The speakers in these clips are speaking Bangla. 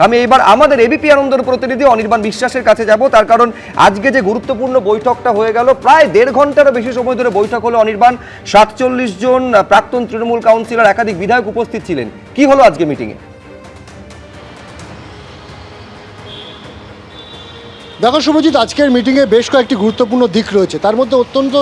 আমি এবার আমাদের এবিপি আনন্দের প্রতিনিধি অনির্বাণ বিশ্বাসের কাছে যাব, তার কারণ আজকে যে গুরুত্বপূর্ণ বৈঠকটা হয়ে গেল, প্রায় 1.5 ঘন্টারও বেশি সময় ধরে বৈঠক হলো অনির্বাণ। 47 জন প্রাক্তন তৃণমূল কাউন্সিলর, একাধিক বিধায়ক উপস্থিত ছিলেন। কি হলো আজকে মিটিংয়ে? দেখো শুভজিৎ, আজকের মিটিংয়ে বেশ কয়েকটি গুরুত্বপূর্ণ দিক রয়েছে। তার মধ্যে অত্যন্ত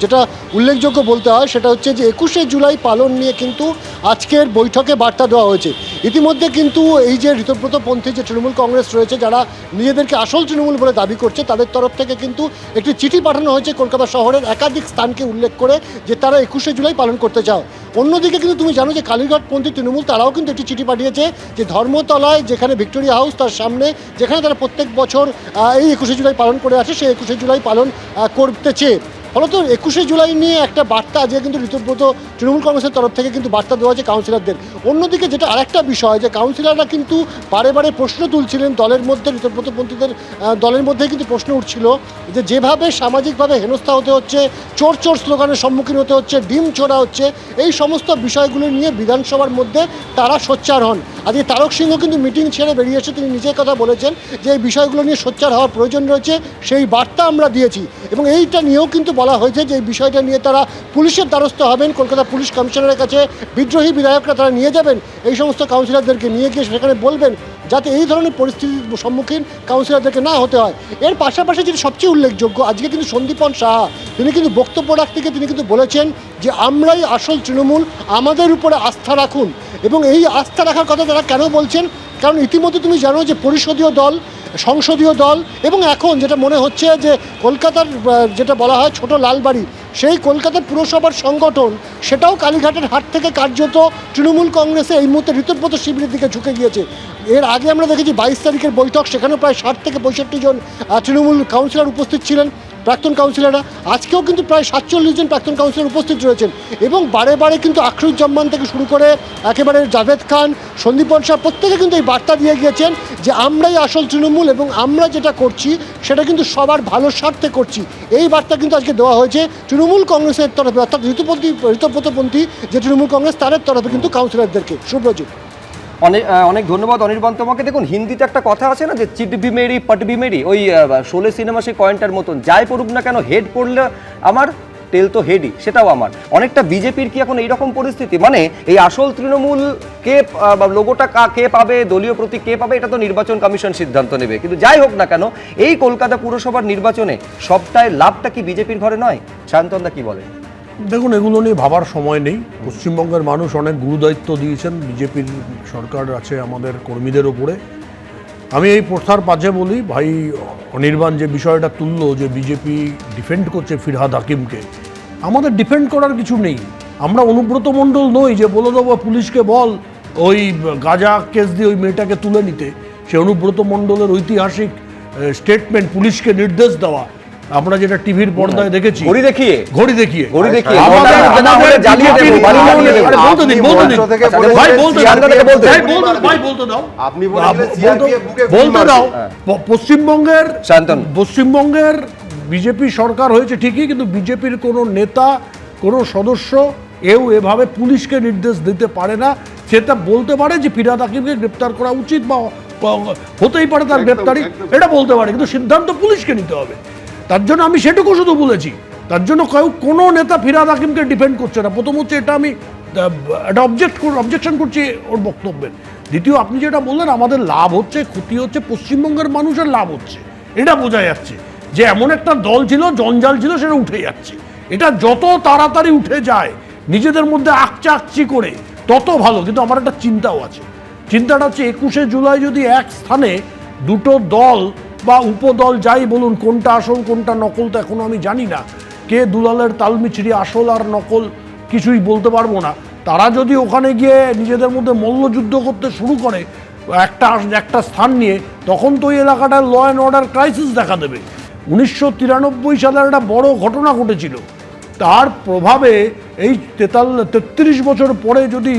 যেটা উল্লেখযোগ্য বলতে হয় সেটা হচ্ছে যে 21শে জুলাই পালন নিয়ে কিন্তু আজকের বৈঠকে বার্তা দেওয়া হয়েছে। ইতিমধ্যে কিন্তু এই যে ঋতব্রতপন্থী যে তৃণমূল কংগ্রেস রয়েছে, যারা নিজেদেরকে আসল তৃণমূল বলে দাবি করছে, তাদের তরফ থেকে কিন্তু একটি চিঠি পাঠানো হয়েছে কলকাতা শহরের একাধিক স্থানকে উল্লেখ করে যে তারা 21শে জুলাই পালন করতে চাও। অন্যদিকে কিন্তু তুমি জানো যে কালীঘাটপন্থী তৃণমূল তারাও কিন্তু একটি চিঠি পাঠিয়েছে যে ধর্মতলায় যেখানে ভিক্টোরিয়া হাউস তার সামনে, যেখানে তারা প্রত্যেক বছর এই 21শে জুলাই পালন করে আসে, সেই 21শে জুলাই পালন করতেছে। ফলত 21শে জুলাই নিয়ে একটা বার্তা আজকে কিন্তু ঋতব্রত তৃণমূল কংগ্রেসের তরফ থেকে কিন্তু বার্তা দেওয়া হয়েছে কাউন্সিলরদের। অন্যদিকে যেটা আরেকটা বিষয়, যে কাউন্সিলররা কিন্তু বারে বারে প্রশ্ন তুলছিলেন দলের মধ্যে, ঋতব্রতপন্থীদের দলের মধ্যে কিন্তু প্রশ্ন উঠছিল যে যেভাবে সামাজিকভাবে হেনস্থা হতে হচ্ছে, চোর চোর স্লোগানের সম্মুখীন হতে হচ্ছে, ডিম ছোড়া হচ্ছে, এই সমস্ত বিষয়গুলো নিয়ে বিধানসভার মধ্যে তারা সোচ্চার হন। আজকে তারক সিংহ কিন্তু মিটিং ছেড়ে বেরিয়ে এসে তিনি নিজের কথা বলেছেন যে এই বিষয়গুলো নিয়ে সোচ্চার হওয়ার প্রয়োজন রয়েছে, সেই বার্তা আমরা দিয়েছি। এবং এইটা নিয়েও কিন্তু বলা হয়েছে যে এই বিষয়টা নিয়ে তারা পুলিশের দ্বারস্থ হবেন, কলকাতা পুলিশ কমিশনারের কাছে বিদ্রোহী বিধায়করা তারা নিয়ে যাবেন এই সমস্ত কাউন্সিলরদেরকে, নিয়ে গিয়ে সেখানে বলবেন যাতে এই ধরনের পরিস্থিতির সম্মুখীন কাউন্সিলরদেরকে না হতে হয়। এর পাশাপাশি যেটা সবচেয়ে উল্লেখযোগ্য, আজকে কিন্তু সন্দীপন সাহা তিনি কিন্তু বক্তব্য রাখতে গিয়ে তিনি কিন্তু বলেছেন যে আমরাই আসল তৃণমূল, আমাদের উপরে আস্থা রাখুন। এবং এই আস্থা রাখার কথা তারা কেন বলছেন? কারণ ইতিমধ্যে তুমি জানো যে পরিষদীয় দল, সংসদীয় দল এবং এখন যেটা মনে হচ্ছে যে কলকাতার যেটা বলা হয় ছোট লালবাড়ি, সেই কলকাতার পুরসভার সংগঠন সেটাও কালীঘাটের হাট থেকে কার্যত তৃণমূল কংগ্রেসে এই মুহূর্তে ঋতব্রত শিবিরের দিকে ঝুঁকে গিয়েছে। এর আগে আমরা দেখেছি 22 তারিখের বৈঠক, সেখানে প্রায় 60 থেকে 65 জন তৃণমূল কাউন্সিলর উপস্থিত ছিলেন, প্রাক্তন কাউন্সিলররা। আজকেও কিন্তু প্রায় 47 জন প্রাক্তন কাউন্সিলর উপস্থিত রয়েছেন। এবং বারে বারে কিন্তু আখরুজ্জামান থেকে শুরু করে একেবারে জাভেদ খান, সন্দীপন শাহ প্রত্যেকে কিন্তু এই বার্তা দিয়ে গিয়েছেন যে আমরাই আসল তৃণমূল এবং আমরা যেটা করছি সেটা কিন্তু সবার ভালো স্বার্থে করছি। এই বার্তা কিন্তু আজকে দেওয়া হয়েছে তৃণমূল কংগ্রেসের তরফে, অর্থাৎ ঋতব্রতপন্থী যে তৃণমূল কংগ্রেস তাদের তরফে কিন্তু কাউন্সিলরদেরকে। শুভ্রজিৎ, অনেক ধন্যবাদ অনির্বাণ তোমাকে। দেখুন, হিন্দিতে একটা কথা আছে না যে চিট ভি মেরি পট ভি মেরি, ওই শোলে সিনেমা সেই কয়েনটার মতন, যাই পড়ুক না কেন হেড পড়লে আমার, টেল তো হেডই, সেটাও আমার। অনেকটা বিজেপির কি এখন এইরকম পরিস্থিতি? মানে এই আসল তৃণমূল কে, লোগোটা কে পাবে, দলীয় প্রতীক কে পাবে, এটা তো নির্বাচন কমিশন সিদ্ধান্ত নেবে। কিন্তু যাই হোক না কেন, এই কলকাতা পুরসভার নির্বাচনে সবটাই লাভটা কি বিজেপির ঘরে নয়? সায়ন্তনদা কি বলে? দেখুন, এগুলো নিয়ে ভাবার সময় নেই। পশ্চিমবঙ্গের মানুষ অনেক গুরুদায়িত্ব দিয়েছেন, বিজেপির সরকার আছে আমাদের কর্মীদের ওপরে। আমি এই প্রথার পাশে বলি, ভাই অনির্বাণ যে বিষয়টা তুললো যে বিজেপি ডিফেন্ড করছে ফিরহাদ হাকিমকে, আমাদের ডিফেন্ড করার কিছু নেই। আমরা অনুব্রত মণ্ডল নই যে বলে দেবো পুলিশকে বল ওই গাঁজা কেস দিয়ে ওই মেয়েটাকে তুলে নিতে। সে অনুব্রত মণ্ডলের ঐতিহাসিক স্টেটমেন্ট, পুলিশকে নির্দেশ দেওয়া, আমরা যেটা টিভির পর্দায় দেখেছি, ঘড়ি দেখিয়ে পশ্চিমবঙ্গের বিজেপি সরকার হয়েছে ঠিকই, কিন্তু বিজেপির কোনো নেতা, কোনো সদস্য এভাবে পুলিশকে নির্দেশ দিতে পারে না। সেটা বলতে পারে যে ফিরহাদ হাকিমকে গ্রেপ্তার করা উচিত বা হতেই পারে তার গ্রেপ্তারি, এটা বলতে পারে, কিন্তু সিদ্ধান্ত পুলিশকে নিতে হবে। তার জন্য আমি সেটুকু শুধু বলেছি, তার জন্য কোনো নেতা ফিরহাদ হাকিমকে ডিফেন্ড করছে না। প্রথম হচ্ছে এটা আমি একটা অবজেকশন করছি ওর বক্তব্যের। দ্বিতীয়, আপনি যেটা বললেন আমাদের লাভ হচ্ছে, ক্ষতি হচ্ছে, পশ্চিমবঙ্গের মানুষের লাভ হচ্ছে, এটা বোঝা যাচ্ছে যে এমন একটা দল ছিল, জঞ্জাল ছিল, সেটা উঠে যাচ্ছে। এটা যত তাড়াতাড়ি উঠে যায় নিজেদের মধ্যে আকচি করে তত ভালো। কিন্তু আমার একটা চিন্তাও আছে, চিন্তাটা হচ্ছে 21শে জুলাই যদি এক স্থানে দুটো দল বা উপদল যাই বলুন, কোনটা আসল কোনটা নকল তো এখনো আমি জানি না, কে দুলালের তালমিছড়ি আসল আর নকল কিছুই বলতে পারবো না। তারা যদি ওখানে গিয়ে নিজেদের মধ্যে মল্লযুদ্ধ করতে শুরু করে একটা স্থান নিয়ে, তখন তো ওই এলাকাটায় ল অ্যান্ড অর্ডার ক্রাইসিস দেখা দেবে। 1993 সালের একটা বড় ঘটনা ঘটেছিল, তার প্রভাবে এই 33 বছর পরে যদি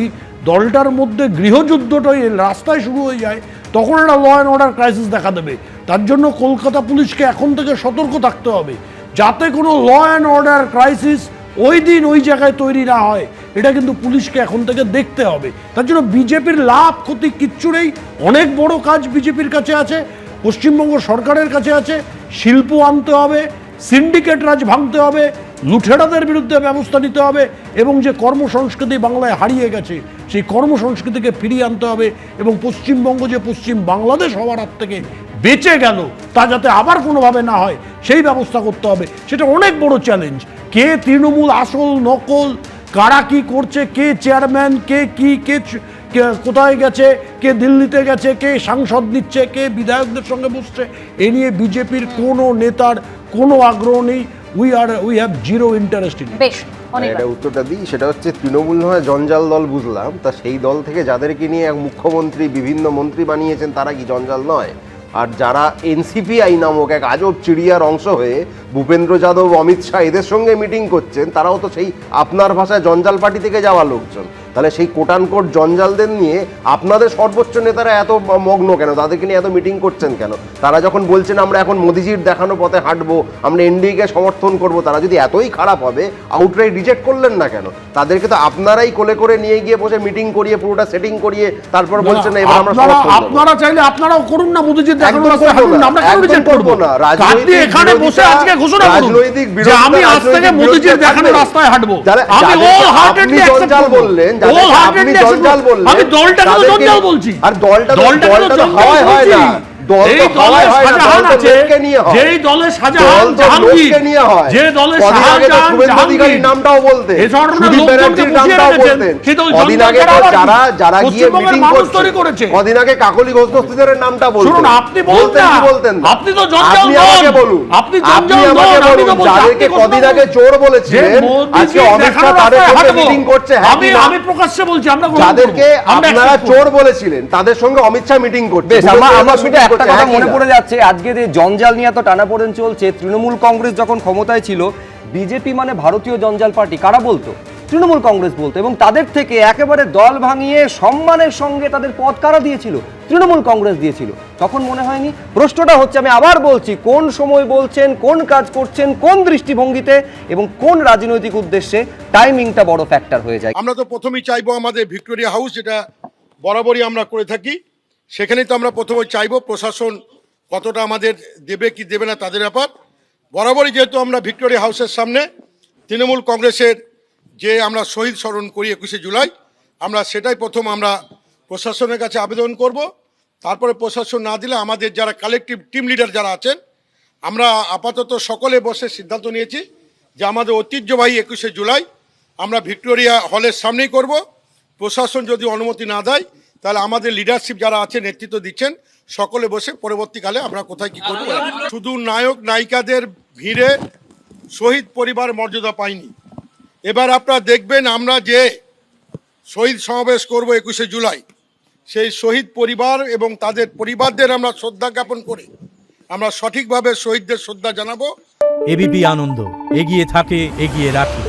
দলটার মধ্যে গৃহযুদ্ধটাই রাস্তায় শুরু হয়ে যায়, তখন একটা ল অ্যান্ড অর্ডার ক্রাইসিস দেখা দেবে। তার জন্য কলকাতা পুলিশকে এখন থেকে সতর্ক থাকতে হবে, যাতে কোনো ল অ্যান্ড অর্ডার ক্রাইসিস ওই দিন ওই জায়গায় তৈরি না হয়। এটা কিন্তু পুলিশকে এখন থেকে দেখতে হবে। তার জন্য বিজেপির লাভ ক্ষতি কিচ্ছু নেই, অনেক বড় কাজ বিজেপির কাছে আছে, পশ্চিমবঙ্গ সরকারের কাছে আছে। শিল্প আনতে হবে, সিন্ডিকেট রাজ ভাঙতে হবে, লুঠেরাদের বিরুদ্ধে ব্যবস্থা নিতে হবে, এবং যে কর্মসংস্কৃতি বাংলায় হারিয়ে গেছে সেই কর্মসংস্কৃতিকে ফিরিয়ে আনতে হবে, এবং পশ্চিমবঙ্গ যে পশ্চিম বাংলাদেশ হওয়ার হাত থেকে বেঁচে গেল তা যাতে আবার কোনোভাবে না হয় সেই ব্যবস্থা করতে হবে। সেটা অনেক বড় চ্যালেঞ্জ। কে তৃণমূল আসল নকল, কারা কি করছে, কে চেয়ারম্যান, কে কি, কে কোথায় গেছে, কে দিল্লিতে গেছে, কে সাংসদ নিচ্ছে, কে বিধায়কদের সঙ্গে বসছে, এ নিয়ে বিজেপির কোনো নেতার কোনো আগ্রহ নেই। We have zero interest in. বেশ, অনেক এটা উত্তরটা দিই, সেটা হচ্ছে তৃণমূল নয় জঞ্জাল দল, বুঝলাম। তা সেই দল থেকে যাদেরকে নিয়ে এক মুখ্যমন্ত্রী বিভিন্ন মন্ত্রী বানিয়েছেন তারা কি জঞ্জাল নয়? আর যারা এনসিপিআই নামক এক আজব চিড়িয়ার অংশ হয়ে ভূপেন্দ্র যাদব, অমিত শাহ এদের সঙ্গে মিটিং করছেন, তারাও তো সেই আপনার ভাষায় জঞ্জাল পার্টি থেকে যাওয়া লোকজন। তাহলে সেই কোটানকোট জঞ্জালদের নিয়ে আপনাদের সর্বোচ্চ নেতারা এত মগ্ন কেন? তাদেরকে নিয়ে এত মিটিং করছেন কেন? তারা যখন বলছেন আমরা এখন মোদিজির দেখানো পথে হাঁটবো, আমরা এনডিএকে সমর্থন করব, তারা যদি এতই খারাপ হবে আউটরাইট রিজেক্ট করলেন না কেন? তাদেরকে তো আপনারাই কোলে করে নিয়ে গিয়ে বসে মিটিং করিয়ে পুরোটা সেটিং করিয়ে তারপর বলছেন না এবার আমরা সমর্থন করব। আপনারা চাইলে আপনারাও করুন না, মোদিজির দেখানো রাস্তায় একদম হাঁটুন না, আমরা কেন একদম রিজেক্ট করব করবো না। আপনি এখানে বসে আজকে ঘোষণা করুন রাজনৈতিক যে আমি আজ থেকে মোদিজির দেখানো রাস্তায় হাঁটবো। আমি all heartedly accept জঞ্জাল করবো। বললেন, All আপনি heartedly accept জঞ্জাল করবো। বললেন, আমি দলটাকে তো জঞ্জাল বলছি। আর দলটা তো জঞ্জাল হয় বলছি। না, দল এই তো দলে হয় না, শাহজাহান দল তো আছে, লোককে নিয়ে হয়। যেই দলে শাহজাহান দল তো জাহাঙ্গীর, লোককে নিয়ে হয়। যে দলে কদিন আগে তো শাহজাহান শুভেন্দু অধিকারীর জাহাঙ্গীর নামটাও বলতেন, এই ধরনের সুদীপ লোকজনকে ব্যানার্জির বসিয়ে নামটাও রেখেছেন। বলতেন। সেই দল কদিন আগে জঞ্জাল তো কারা যারা গিয়ে পশ্চিমবঙ্গের মিটিং মানুষ তৈরি করছে, করেছে। কদিন আগে কাকলি ঘোষ দস্তিদারের নামটা বলতেন। শুনুন, আপনি বলতেন কি না। বলতেন না? আপনি তো জঞ্জাল আপনি নন। আমাকে বলুন, আপনি আপনি জঞ্জাল আমাকে নন। আমি তো বলুন, বলছি, যাদেরকে আপনি কদিন ঘোষণা আগে করুন। চোর যে বলেছিলেন আজকে মোদিজির অমিত শাহ দেখানো তাদের রাস্তায় সঙ্গে হাঁটবো। মিটিং করছে, হ্যাঁ কি না? আমি প্রকাশ্যে বলছি, আমরা গ্রহণ যাদেরকে করবো। আমরা আপনারা accept চোর করবো। বলেছিলেন তাদের সঙ্গে অমিত শাহ মিটিং করছে। বেশ, আমার ভূপেন্দ্র শুধু যাদব একটা meeting কথা করছে, মনে হ্যাঁ কি পড়ে না? যাচ্ছে, আজকে যে জঞ্জাল নিয়ে তো টানাপোড়েন চলছে, তৃণমূল কংগ্রেস যখন ক্ষমতায় ছিল বিজেপি মানে ভারতীয় জঞ্জাল পার্টি কারা বলতো? তৃণমূল কংগ্রেস বলতো, এবং তাদের থেকে একেবারে দল ভাঙিয়ে সম্মানের সঙ্গে তাদের পদ কারা দিয়েছিল? তৃণমূল কংগ্রেস দিয়েছিল। তখন মনে হয়নি? প্রশ্নটা হচ্ছে, আমি আবার বলছি, কোন সময় বলছেন, কোন কাজ করছেন, কোন দৃষ্টিভঙ্গিতে এবং কোন রাজনৈতিক উদ্দেশ্যে, টাইমিংটা বড় ফ্যাক্টর হয়ে যায়। আমরা তো প্রথমেই চাইবো আমাদের ভিক্টোরিয়া হাউস, যেটা বরাবরই আমরা করে থাকি, সেখানেই তো আমরা প্রথমে চাইবো প্রশাসন কতটা আমাদের দেবে কি দেবে না তাদের ব্যাপার। বরাবরই যেহেতু আমরা ভিক্টোরিয়া হাউসের সামনে তৃণমূল কংগ্রেসের যে আমরা শহীদ স্মরণ করি 21শে জুলাই, আমরা সেটাই প্রথম আমরা প্রশাসনের কাছে আবেদন করব। তারপরে প্রশাসন না দিলে আমাদের যারা কালেকটিভ টিম লিডার যারা আছেন, আমরা আপাতত সকলে বসে সিদ্ধান্ত নিয়েছি যে আমাদের ঐতিহ্যবাহী 21শে জুলাই আমরা ভিক্টোরিয়া হলের সামনেই করব। প্রশাসন যদি অনুমতি না দেয় তাহলে আমাদের লিডারশিপ যারা আছে, নেতৃত্ব দিচ্ছেন, সকলে বসে পরবর্তীকালে আমরা কোথায় কি করব। শুধু নায়ক নায়িকাদের ভিড়ে শহীদ পরিবার মর্যাদা পায়নি। এবার আপনারা দেখবেন আমরা যে শহীদ সমাবেশ করব 21শে জুলাই, সেই শহীদ পরিবার এবং তাদের পরিবারদের আমরা শ্রদ্ধা জ্ঞাপন করে আমরা সঠিকভাবে শহীদদের শ্রদ্ধা জানাবো। এবিপি আনন্দ, এগিয়ে থাকে, এগিয়ে রাখে।